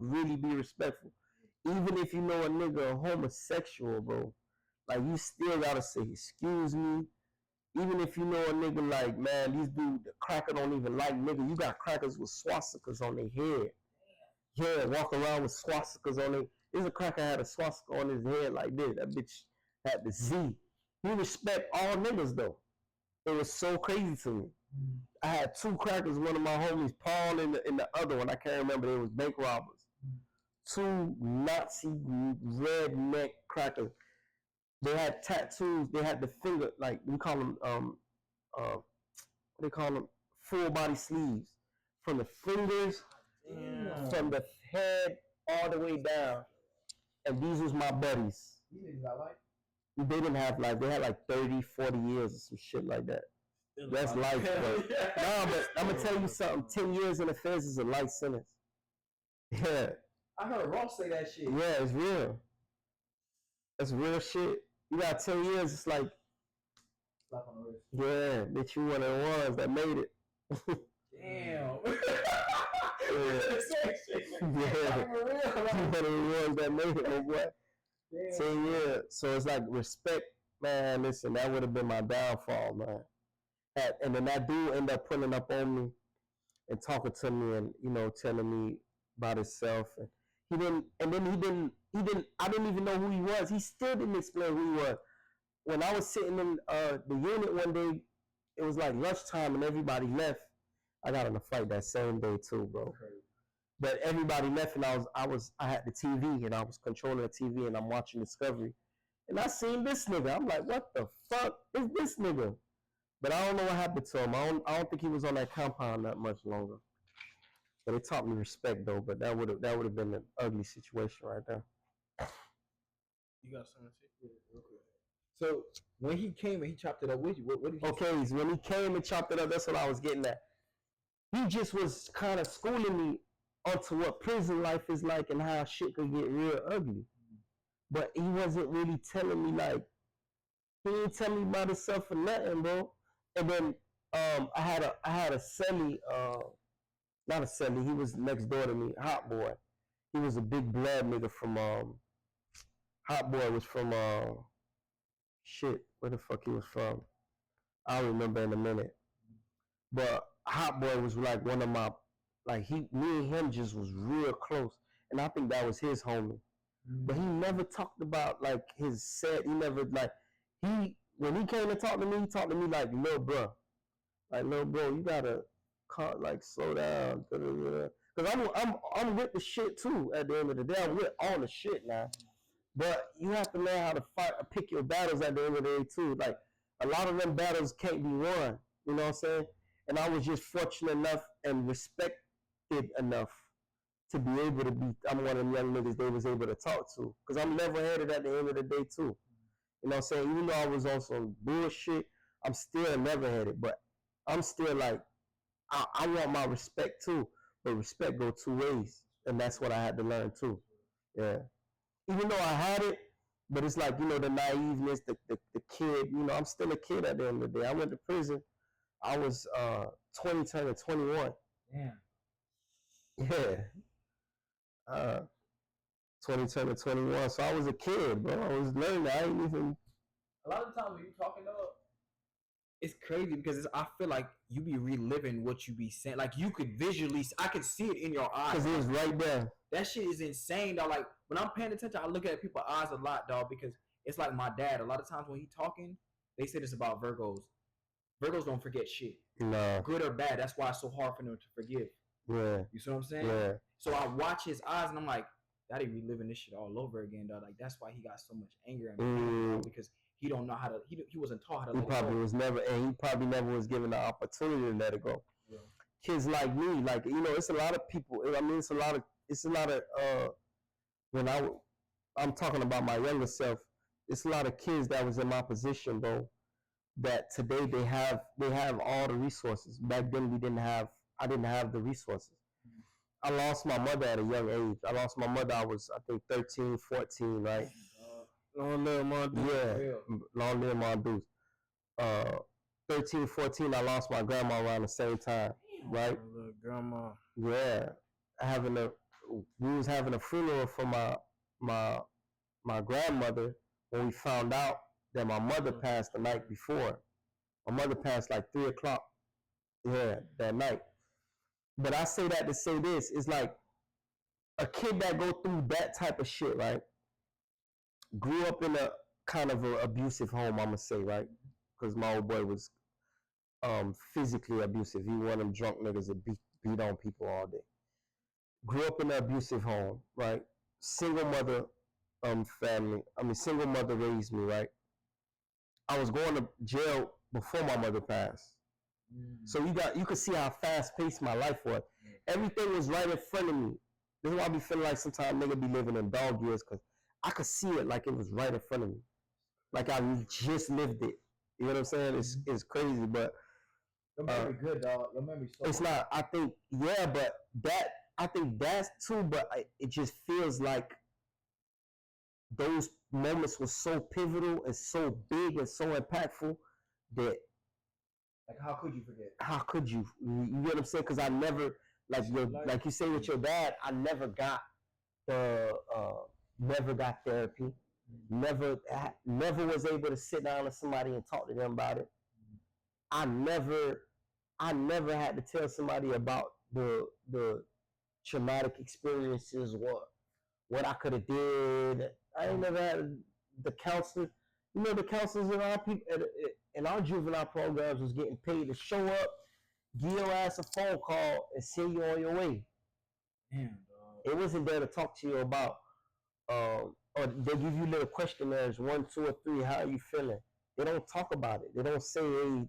really be respectful. Even if you know a nigga homosexual, bro, like you still gotta say excuse me. Even if you know a nigga like, man, these dude, the cracker don't even like nigga. You got crackers with swastikas on their head. Yeah, walk around with swastikas on their. There's a cracker had a swastika on his head like this. That bitch had the Z. He respect all niggas though. It was so crazy to me. I had two crackers. One of my homies, Paul, and the other one, I can't remember. They was bank robbers. Two Nazi redneck crackers. They had tattoos. They had the finger, like we call them, what they call them, full body sleeves, from the fingers, from the head all the way down. And these was my buddies. They didn't have life. They had like 30, 40 years or some shit like that. That's life, bro. Nah, but I'm gonna tell you something. 10 years in the feds is a life sentence. Yeah. I heard Ross say that shit. Yeah, it's real. That's real shit. You got 10 years, it's like, yeah, bitch, you one of the ones that made it. Damn. Yeah. You one of the ones that made it, oh boy. 10 years. So it's like respect, man. Listen, that would have been my downfall, man. And then that dude ended up pulling up on me and talking to me and, you know, telling me about himself. And he didn't, I didn't even know who he was. He still didn't explain who he was. When I was sitting in the unit one day, it was like lunchtime and everybody left. I got in a fight that same day too, bro. But everybody left and I had the TV and I was controlling the TV and I'm watching Discovery. And I seen this nigga. I'm like, what the fuck is this nigga? But I don't know what happened to him. I don't think he was on that compound that much longer. But it taught me respect though. But that would have been an ugly situation right there. You got something to say? Real quick. So when he came and he chopped it up with you, what did he say? So when he came and chopped it up, that's what I was getting at. He just was kind of schooling me onto what prison life is like and how shit could get real ugly. But he wasn't really telling me like, he didn't tell me about himself or nothing, bro. And then I had a celly, not a celly, he was next door to me, Hot Boy. He was a big blood nigga from Hot Boy was from shit, where the fuck he was from? I'll remember in a minute. But Hot Boy was like one of my, like me and him just was real close. And I think that was his homie. But he never talked about like his set. He never like, when he came to talk to me, he talked to me like, little bro. Like, little bro, you gotta like slow down. Cause I'm with the shit too at the end of the day. I'm with all the shit now. But you have to learn how to fight, pick your battles at the end of the day too. Like a lot of them battles can't be won. You know what I'm saying? And I was just fortunate enough and respected enough to be able to be. I'm one of them young niggas they was able to talk to. Cause I'm level-headed at the end of the day too. You know what I'm saying? Even though I was on some bullshit, I'm still level-headed. But I'm still like, I want my respect too. But respect go two ways, and that's what I had to learn too. Yeah. Even though I had it, but it's like, you know, the naiveness, the kid, you know, I'm still a kid at the end of the day. I went to prison. I was 20 turning 21. Damn. Yeah. 20 turning 21. So I was a kid, bro. I was learning. I ain't even. A lot of the times when you talking though, it's crazy because I feel like you be reliving what you be saying. Like you could visually, I could see it in your eyes. Because it was right there. That shit is insane, dog. Like when I'm paying attention, I look at people's eyes a lot, dog, because it's like my dad. A lot of times when he talking, they say this about Virgos. Virgos don't forget shit. No. Good or bad. That's why it's so hard for them to forgive. Yeah. You see what I'm saying? Yeah. So I watch his eyes and I'm like, Daddy reliving this shit all over again, dog. Like that's why he got so much anger at me, because he don't know how to. He wasn't taught how to. He probably was never, and he probably never was given the opportunity to let it go. Yeah. Kids like me, like, you know, it's a lot of people. I mean, it's a lot of. When I'm talking about my younger self, it's a lot of kids that was in my position, bro. That today they have all the resources. Back then I didn't have the resources. I lost my mother at a young age. I lost my mother. I was, I think, 13, 14, right? Long live my dude. Yeah, long live my dudes. 13, 14, I lost my grandma around the same time, right? Little grandma. Yeah, having to we was having a funeral for my grandmother when we found out that my mother passed the night before. My mother passed like 3 o'clock, that night. But I say that to say this, it's like a kid that go through that type of shit, right? Grew up in a kind of an abusive home, I'ma say, right? Because my old boy was physically abusive. He one of them drunk niggas that beat on people all day. Grew up in an abusive home, right? Single mother single mother raised me, right? I was going to jail before my mother passed. So you could see how fast paced my life was. Everything was right in front of me. This is why I be feeling like sometimes nigga be living in dog years, because I could see it like it was right in front of me. Like I just lived it. You know what I'm saying? It's crazy, but your memory good, dog. Your memory so it's not. I think but I think that's too. But it just feels like those moments were so pivotal and so big and so impactful that. Like, how could you forget? How could you? You know what I'm saying? Because I never, like you say with your dad, I never got never got therapy. Never was able to sit down with somebody and talk to them about it. I never had to tell somebody about the traumatic experiences, what I could have did. I ain't never had the counselor. You know, the counselors in our juvenile programs was getting paid to show up, give your ass a phone call, and send you on your way. Damn, dog. It wasn't there to talk to you about, or they give you little questionnaires, 1, 2, or 3, how are you feeling? They don't talk about it. They don't say, hey,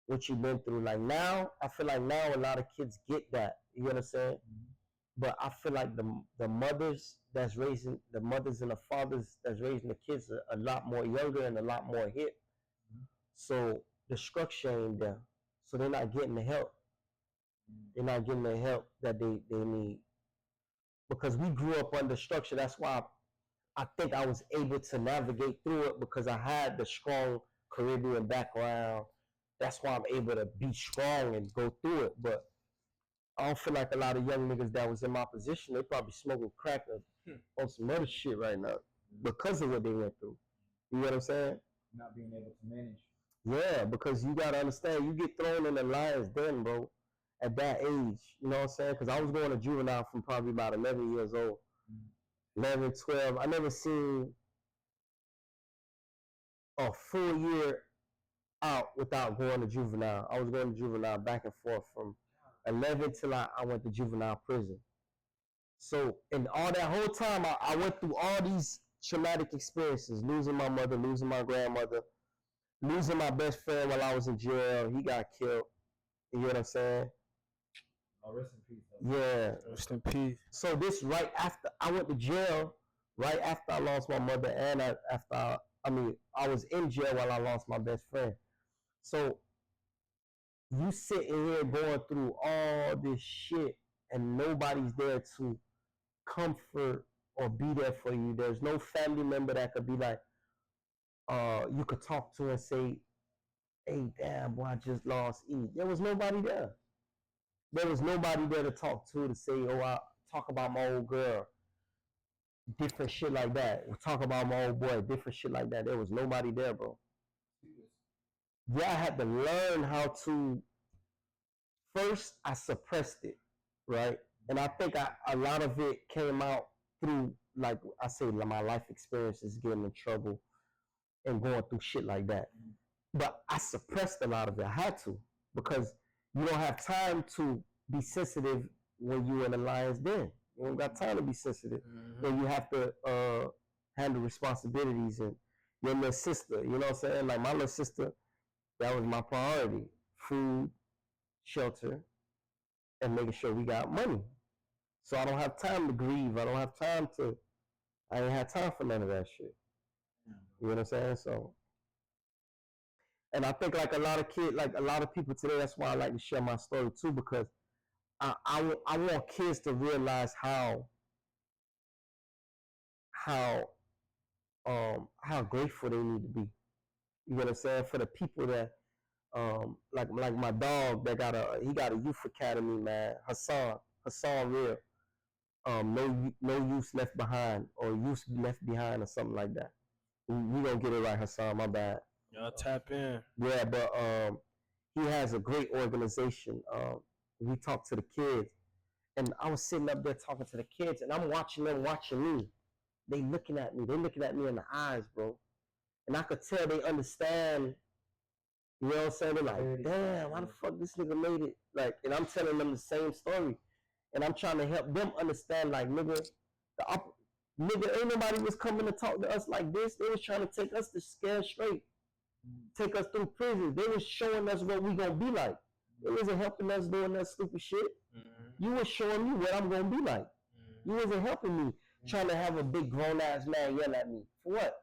what you've been through. Like now, I feel like now a lot of kids get that. You know what I'm saying? But I feel like the mothers and the fathers that's raising the kids are a lot more younger and a lot more hip. So the structure ain't there. So they're not getting the help. They're not getting the help that they need. Because we grew up under structure. That's why I think I was able to navigate through it, because I had the strong Caribbean background. That's why I'm able to be strong and go through it. But I don't feel like a lot of young niggas that was in my position, they probably smoking crack on some other shit right now because of what they went through. You know what I'm saying? Not being able to manage. Yeah, because you gotta understand, you get thrown in the lion's den, bro, at that age. You know what I'm saying? Because I was going to juvenile from probably about 11 years old. 11, 12. I never seen a full year out without going to juvenile. I was going to juvenile back and forth from 11 till I went to juvenile prison. So in all that whole time, I went through all these traumatic experiences, losing my mother, losing my grandmother, losing my best friend while I was in jail. He got killed. You know what I'm saying? Oh, rest in peace. Yeah. Rest in peace. So this right after I went to jail, right after I lost my mother, and I was in jail while I lost my best friend. So you sitting here going through all this shit and nobody's there to comfort or be there for you. There's no family member that could be like, you could talk to and say, hey, damn, boy, I just lost E. There was nobody there. There was nobody there to talk to say, oh, I talk about my old girl. Different shit like that. We'll talk about my old boy. Different shit like that. There was nobody there, bro. Yeah, I had to learn how to. First, I suppressed it, right? And I think a lot of it came out through, like I say, my life experiences, getting in trouble and going through shit like that. But I suppressed a lot of it. I had to, because you don't have time to be sensitive when you're in a lion's den. You don't got time to be sensitive when you have to handle responsibilities. And your little sister, you know what I'm saying? Like my little sister, that was my priority. Food, shelter, and making sure we got money. So I don't have time to grieve. I ain't have time for none of that shit. You know what I'm saying? So, and I think like a lot of kids, like a lot of people today, that's why I like to share my story too, because I want kids to realize how grateful they need to be. You know what I'm saying? For the people that like my dog that got a youth academy, man. Hassan Real. no use left behind or use left behind or something like that. We gonna get it right, Hassan. My bad. Y'all tap in. Yeah, but he has a great organization. We talk to the kids, and I was sitting up there talking to the kids, and I'm watching them watching me. They looking at me. They looking at me in the eyes, bro. And I could tell they understand. You know what I'm saying? They're like, damn, why the fuck this nigga made it? Like, and I'm telling them the same story. And I'm trying to help them understand, like, nigga, nigga, ain't nobody was coming to talk to us like this. They was trying to take us to scare straight. Take us through prison. They was showing us what we gonna be like. They wasn't helping us doing that stupid shit. You was showing me what I'm gonna be like. You wasn't helping me trying to have a big grown ass man yell at me. For what?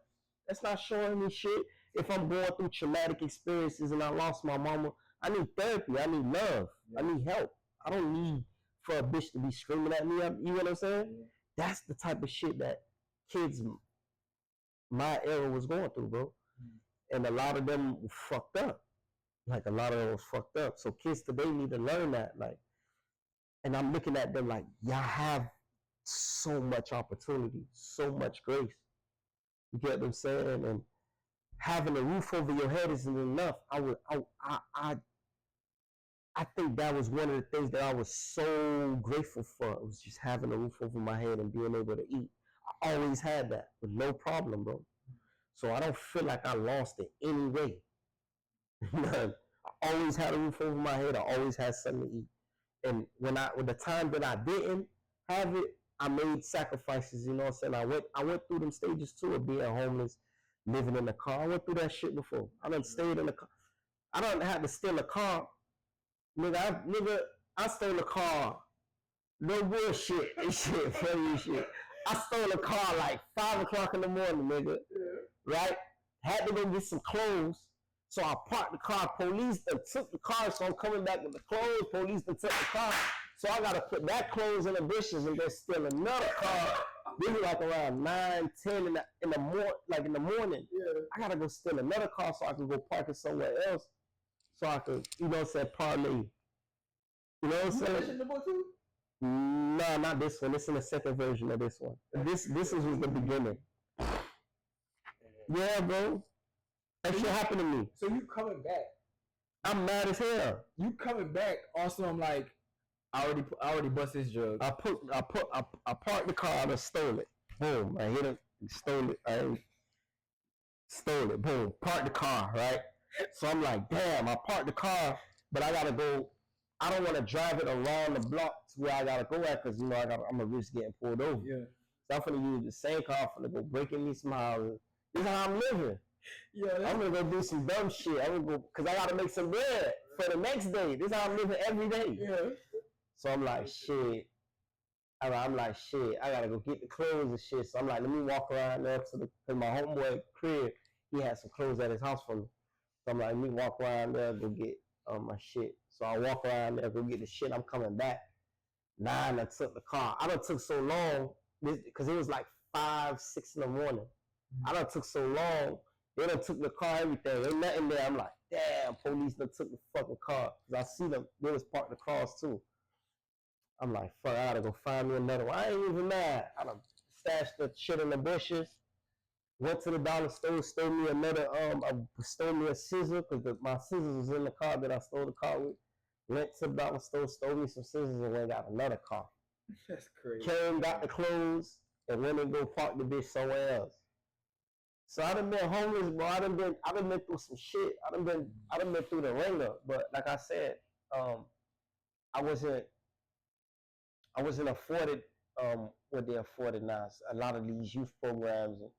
That's not showing me shit. If I'm going through traumatic experiences and I lost my mama, I need therapy. I need love. I need help. I don't need for a bitch to be screaming at me. You know what I'm saying? That's the type of shit that kids my era was going through, bro. And a lot of them were fucked up. Like, a lot of them was fucked up. So kids today need to learn that. Like, and I'm looking at them like, y'all have so much opportunity, so much grace. You get what I'm saying? And having a roof over your head isn't enough. I think that was one of the things that I was so grateful for. It was just having a roof over my head and being able to eat. I always had that with no problem, bro. So I don't feel like I lost it any way. None. I always had a roof over my head. I always had something to eat. And when the time that I didn't have it, I made sacrifices, you know what I'm saying? I went through them stages too of being homeless, living in the car. I went through that shit before. I done stayed in the car. I done had to steal a car. Nigga, I stole a car. No bullshit and shit, funny shit. I stole a car like 5 o'clock in the morning, nigga. Right? Had to go get some clothes. So I parked the car. Police then took the car, so I'm coming back with the clothes. Police then took the car. So I gotta put that clothes in the bushes and then steal another car. This is like around 9, 10 in the morning. Yeah. I gotta go steal another car so I can go park it somewhere else. So I could, you know what I'm saying, parlay. You know what I'm saying? No, not this one. This is the second version of this one. This was the beginning. Yeah, bro. That shit happened to me. So you coming back? I'm mad as hell. You coming back? Also, I'm like, I already bust this drug. I parked the car and I stole it. Boom. I hit it. Stole it. I stole it. Boom. Parked the car. Right. So I'm like, damn. I parked the car, but I gotta go. I don't want to drive it around the block to where I gotta go at because you know I'm a risk getting pulled over. Yeah. So I'm gonna use the same car. I'm gonna go breaking me some houses. This is how I'm living. Yeah, I'm gonna go do some dumb shit. I'm gonna go because I gotta make some bread for the next day. This is how I'm living every day. Yeah. So I'm like, shit. I'm like, shit. I gotta go get the clothes and shit. So I'm like, let me walk around there to my homeboy crib. He had some clothes at his house for me. So I'm like, let me walk around there, go get my shit. So I walk around there, go get the shit. I'm coming back. 9, I took the car. I done took so long because it was like 5, 6 in the morning. I done took so long. They done took the car, everything. Ain't nothing there. I'm like, damn, police done took the fucking car. Because I see them. They was parked the cars too. I'm like, fuck, I gotta go find me another one. I ain't even mad. I done stashed the shit in the bushes. Went to the dollar store, stole me a scissor because my scissors was in the car that I stole the car with. Went to the dollar store, stole me some scissors, and went and got another car. That's crazy. Came, got the clothes, and went and go park the bitch somewhere else. So I done been homeless, bro. I done been through some shit. I done been through the ringer. But like I said, I wasn't afforded what they afforded now. A lot of these youth programs and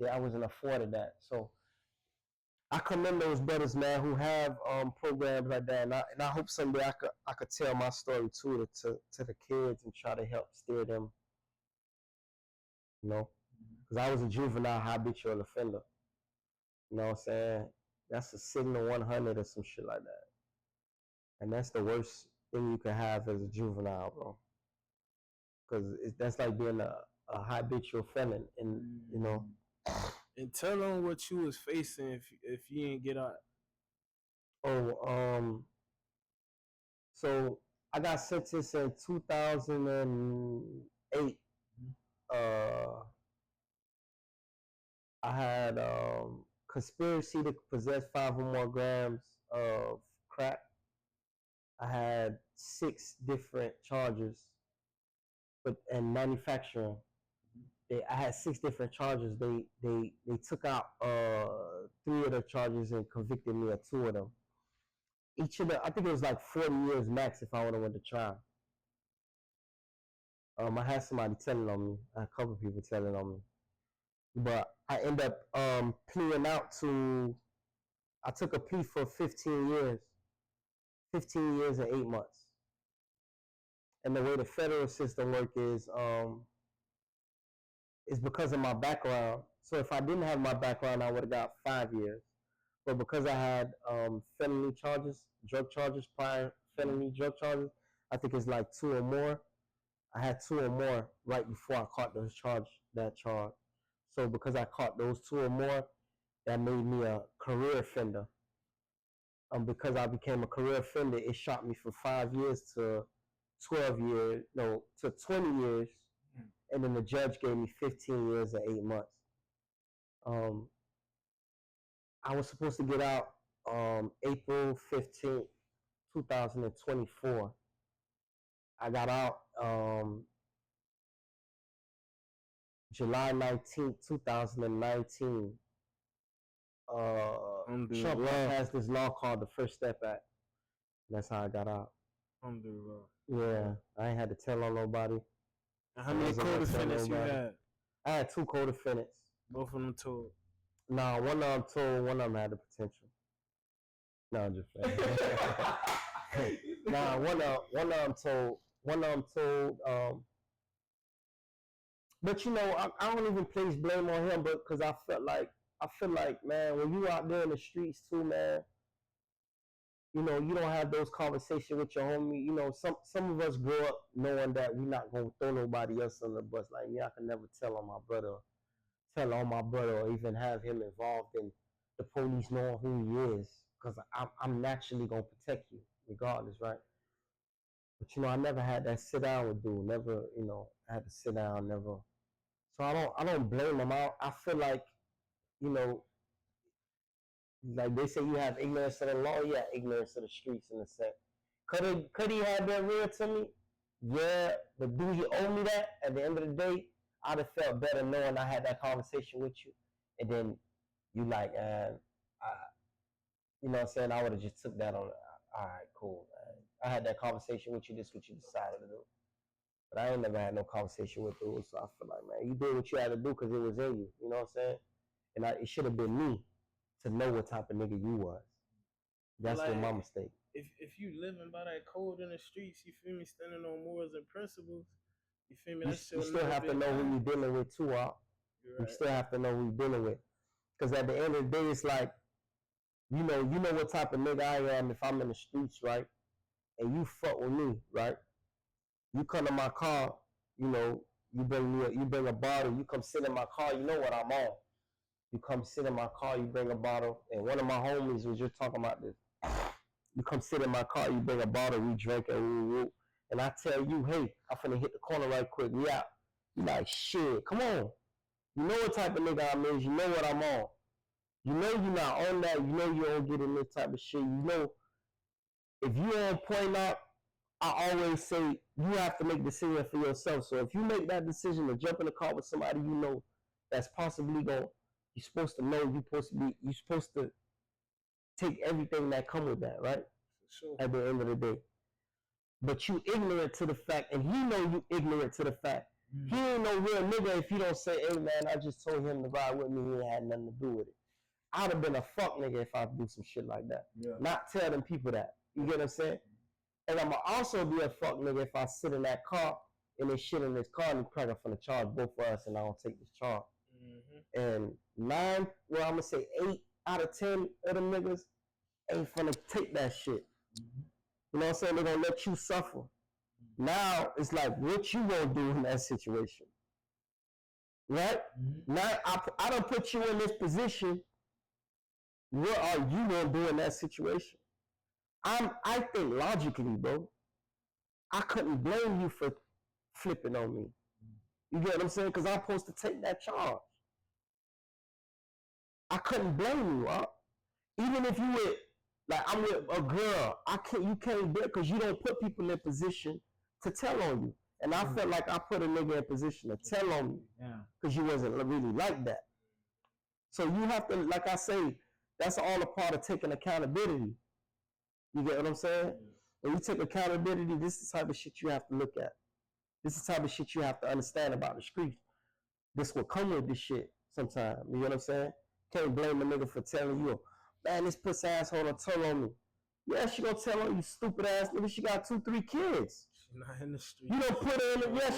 I wasn't afforded that. So I commend those brothers, man, who have programs like that. And I hope someday I could tell my story too to the kids and try to help steer them. You know? Because I was a juvenile habitual offender. You know what I'm saying? That's a signal 100 or some shit like that. And that's the worst thing you can have as a juvenile, bro. Because that's like being a habitual felon, and you know. And tell them what you was facing if you didn't get out. So I got sentenced in 2008. I had conspiracy to possess 5 or more grams of crack. I had 6 different charges, and manufacturing. I had 6 different charges. They took out 3 of the charges and convicted me of 2 of them. Each of the, I think it was like 40 years max if I would have went to trial. I had somebody telling on me. I had a couple of people telling on me. But I end up pleading out to, I took a plea for 15 years. 15 years and 8 months. And the way the federal system works is because of my background. So if I didn't have my background, I would have got 5 years. But because I had felony charges, drug charges, prior felony drug charges, I think it's like 2 or more. I had 2 or more right before I caught that charge. So because I caught those 2 or more, that made me a career offender. Because I became a career offender, it shot me from 5 years to 12 years, no, to 20 years. And then the judge gave me 15 years and 8 months. I was supposed to get out April 15th, 2024. I got out July 19th, 2019. Trump passed this law called the First Step Act. That's how I got out. Yeah, I ain't had to tell on nobody. How many co-defendants you had? I had 2 co-defendants. Both of them told. Nah, one of them told, one of them had the potential. No, I'm just playing. Nah, one of them told. But you know, I don't even place blame on him, but because I feel like, man, when you out there in the streets too, man, you know, you don't have those conversations with your homie. You know, some of us grow up knowing that we're not gonna throw nobody else on the bus. Like me, I can never tell on my brother, or even have him involved in the police knowing who he is, because I'm naturally gonna protect you regardless, right? But you know, I never had that sit down with dude. Never, you know, had to sit down. Never. So I don't blame him. I feel like, you know, like they say, you have ignorance of the law, you have ignorance of the streets in a sense. Could he have been real to me? Yeah, but do he owe me that? At the end of the day, I'd have felt better knowing I had that conversation with you, and then you like, you know what I'm saying? I would have just took that on. All right, cool. I had that conversation with you. This is what you decided to do. But I ain't never had no conversation with dude, so I feel like, man, you did what you had to do because it was in you. You know what I'm saying? And it should have been me to know what type of nigga you was. That's like, what my mistake. If you living by that code in the streets, you feel me, standing on morals and principles, you feel me? You still have to know who you're dealing with too, Right. You still have to know who you're dealing with. Because at the end of the day, it's like, you know what type of nigga I am if I'm in the streets, right? And you fuck with me, right? You come to my car, you know, you bring a bottle, you come sit in my car, you know what I'm on. You come sit in my car, you bring a bottle, and one of my homies was just talking about this. You come sit in my car, you bring a bottle, we drink it, and I tell you, hey, I'm finna hit the corner right quick, we out. You like, shit, come on. You know what type of nigga I'm is, you know what I'm on. You know you're not on that, you know you don't get in this type of shit. You know, if you don't point out, I always say you have to make a decision for yourself. So if you make that decision to jump in the car with somebody you know that's possibly going, you're supposed to know, you're supposed to take everything that come with that, right? Sure. At the end of the day. But you ignorant to the fact, and he know you ignorant to the fact. He ain't no real nigga if you don't say, hey man, I just told him to ride with me, he ain't had nothing to do with it. I'd have been a fuck nigga if I do some shit like that. Yeah. Not tell them people that. You get what I'm saying? And I'm also be a fuck nigga if I sit in that car and they shit in this car and crack up from the charge both for us and I don't take this charge. And 8 out of 10 of them niggas ain't finna take that shit. You know what I'm saying? They're gonna let you suffer. Now it's like, what you gonna do in that situation? Right? Now I don't put you in this position. What are you gonna do in that situation? I think logically, bro. I couldn't blame you for flipping on me. You get what I'm saying? Because I'm supposed to take that charge. I couldn't blame you. Even if you were, like, I'm with a girl, you can't blame because you don't put people in position to tell on you. And I felt like I put a nigga in position to tell on me because you wasn't really like that. So you have to, like I say, that's all a part of taking accountability. You get what I'm saying? When you take accountability, this is the type of shit you have to look at. This is the type of shit you have to understand about the streets. This will come with this shit sometimes. You know what I'm saying? Can't blame a nigga for telling you, man, this pussy asshole done tell on me. Yeah, she gonna tell on you, stupid ass nigga. She got 2-3 kids. She not in the street. You don't put her in it. Yeah,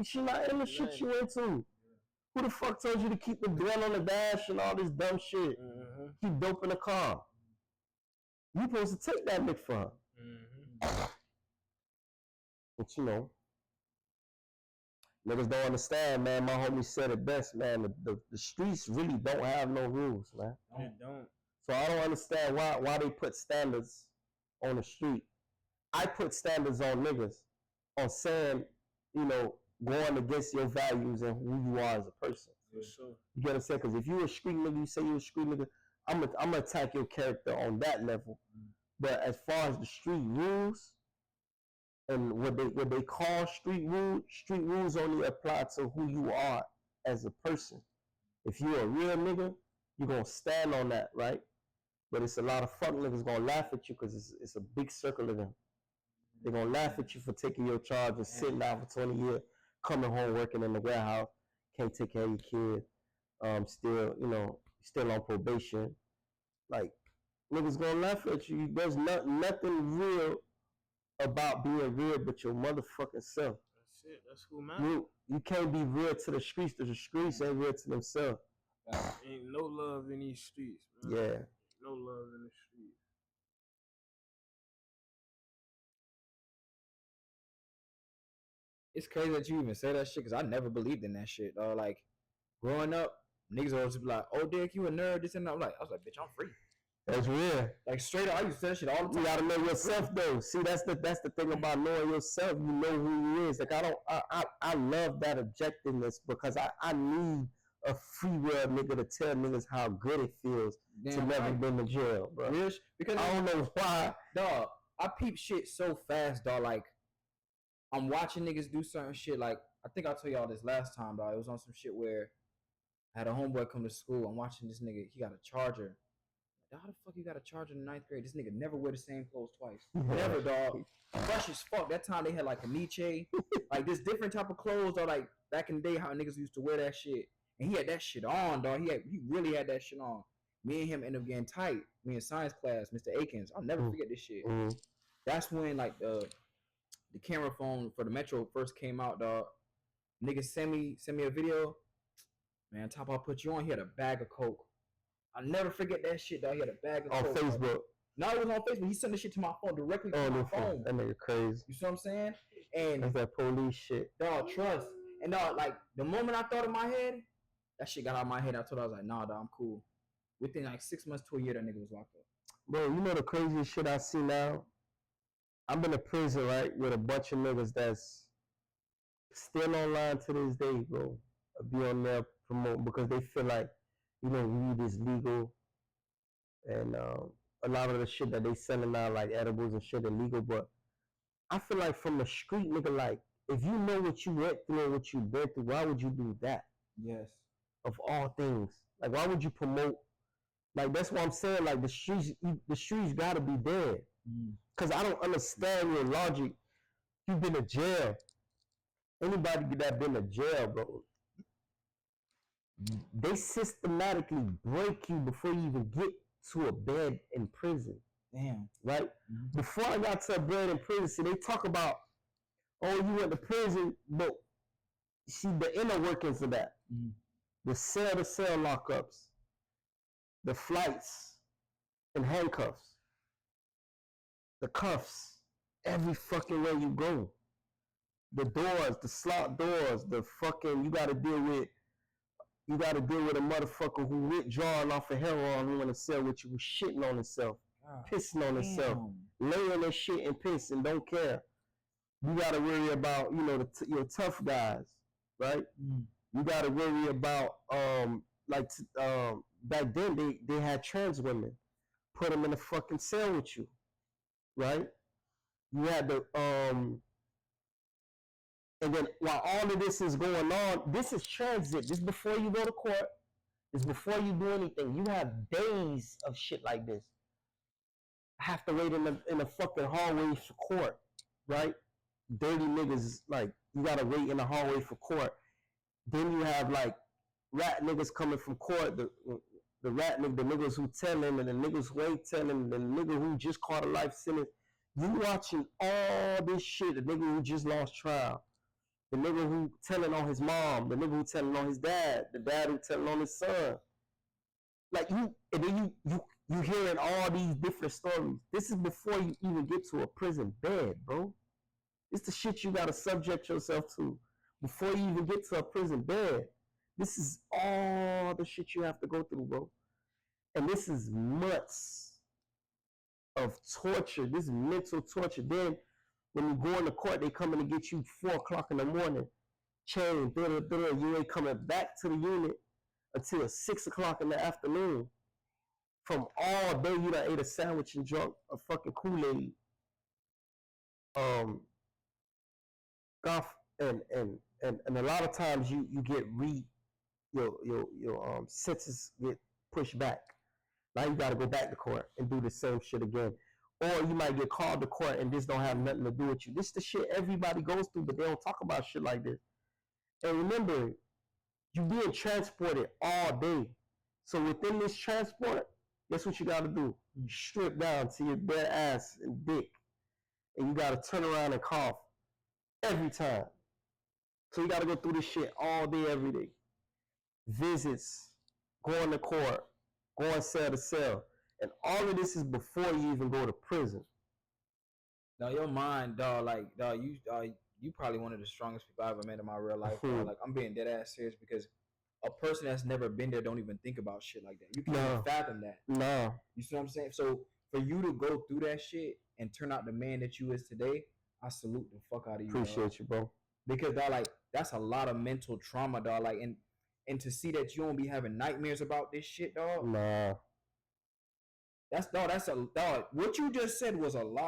she not in the shit you into. Who the fuck told you to keep the gun on the dash and all this dumb shit? Keep dope in the car. You supposed to take that lick for her. But you know, niggas don't understand, man. My homie said it best, man. The streets really don't have no rules, man. They don't. So I don't understand why they put standards on the street. I put standards on niggas on saying, you know, going against your values and who you are as a person. For sure. You get what I'm saying? Because if you a street nigga, you say you a street nigga, I'm gonna attack your character on that level. But as far as the street rules and what they call street rules only apply to who you are as a person. If you're a real nigga, you're gonna stand on that, right? But it's a lot of fuck niggas gonna laugh at you because it's a big circle of them. They're gonna laugh at you for taking your charge and sitting down for 20 years, coming home working in the warehouse, can't take care of your kid, still on probation. Like, niggas gonna laugh at you. There's nothing real about being real but your motherfucking self. That's it. That's who matters. You can't be real to the streets. The streets ain't real to themselves. Ain't no love in these streets, man. Yeah. No love in the streets. It's crazy that you even say that shit because I never believed in that shit. Like, growing up, niggas always be like, "Oh, Dick, you a nerd?" This and that. I was like, "Bitch, I'm free." That's real. Like, straight up, I used to say that shit all the time. You gotta know yourself though. See, that's the thing about knowing yourself. You know who you is. Like, I love that objectiveness because I need a free world nigga to tell niggas how good it feels to never been to jail, bro. Because I don't know why. Dog, I peep shit so fast, dog. Like, I'm watching niggas do certain shit. Like, I think I told y'all this last time, dog. It was on some shit where I had a homeboy come to school. I'm watching this nigga. He got a charger. How the fuck you got a charger in 9th grade? This nigga never wear the same clothes twice. Never, dog. Fresh as fuck. That time they had like a Nietzsche. Like, this different type of clothes, dog. Like, back in the day, how niggas used to wear that shit. And he had that shit on, dog. He really had that shit on. Me and him ended up getting tight. Me in science class, Mr. Akins. I'll never forget this shit. That's when, like, the camera phone for the Metro first came out, dog. Nigga send me a video. Man, Top, I'll put you on. He had a bag of coke. I'll never forget that shit, dog. He had a bag of coke. On Facebook. Dog. No, it was on Facebook. He sent the shit to my phone directly to my phone. That nigga crazy. You see what I'm saying? And that's that police shit. Dog, trust. And dog, like, the moment I thought in my head, that shit got out of my head. I told her, I was like, nah, dog, I'm cool. Within like 6 months to a year, that nigga was locked up. Bro, you know the craziest shit I see now? I'm in a prison, right, with a bunch of niggas that's still online to this day, bro. Be on there promoting because they feel like, you know, weed is legal. And a lot of the shit that they selling now, like edibles and shit, illegal. But I feel like from the street, nigga, like, if you know what you went through and what you've been through, why would you do that? Yes. Of all things. Like, why would you promote? Like, that's what I'm saying. Like, the streets gotta be dead. Because I don't understand your logic. You've been to jail. Anybody that been to jail, bro, they systematically break you before you even get to a bed in prison. Damn. Right? Before I got to a bed in prison, see, they talk about, oh, you went to prison, but see the inner workings of that. The cell-to-cell lockups, the flights and handcuffs, the cuffs, every fucking way you go. The doors, the slot doors, the fucking, you gotta deal with a motherfucker who withdrawing off of heroin who in a cell with you, who shitting on himself, pissing on himself, laying that shit and piss and don't care. You gotta worry about, you know, your tough guys, right? You gotta worry about like back then they had trans women, put them in a fucking cell with you, right? You had the and then while all of this is going on, this is transit. This is before you go to court. This is before you do anything. You have days of shit like this. I have to wait in the fucking hallway for court, right? Dirty niggas, like, you gotta wait in the hallway for court. Then you have like rat niggas coming from court, the rat niggas, the niggas who tell him, and the niggas who ain't telling, the nigga who just caught a life sentence. You watching all this shit, the nigga who just lost trial, the nigga who telling on his mom, the nigga who telling on his dad, the dad who telling on his son. Like you, and then you hearing all these different stories. This is before you even get to a prison bed, bro. It's the shit you gotta subject yourself to before you even get to a prison bed. This is all the shit you have to go through, bro. And this is months of torture. This is mental torture. Then when you go into court, they coming to get you 4 o'clock in the morning, chain, you ain't coming back to the unit until 6 o'clock in the afternoon. From all day, you done ate a sandwich and drunk a fucking Kool-Aid. Golf and a lot of times you get your sentence get pushed back. Now you got to go back to court and do the same shit again, or you might get called to court and this don't have nothing to do with you. This is the shit everybody goes through, but they don't talk about shit like this. And remember, you being transported all day. So within this transport, guess what you got to do? You strip down to your bare ass and dick, and you got to turn around and cough every time. So you got to go through this shit all day, every day. Visits, going to court, going cell to cell. And all of this is before you even go to prison. Now your mind, dog, like, dog, you probably one of the strongest people I ever met in my real life. Dog. Like, I'm being dead ass serious because a person that's never been there don't even think about shit like that. You can't even fathom that. No. You see what I'm saying? So for you to go through that shit and turn out the man that you is today, I salute the fuck out of you. Appreciate you, bro. Because dog, like, that's a lot of mental trauma, dog. Like, and to see that you don't be having nightmares about this shit, dog. Nah. That's a dog. What you just said was a lot.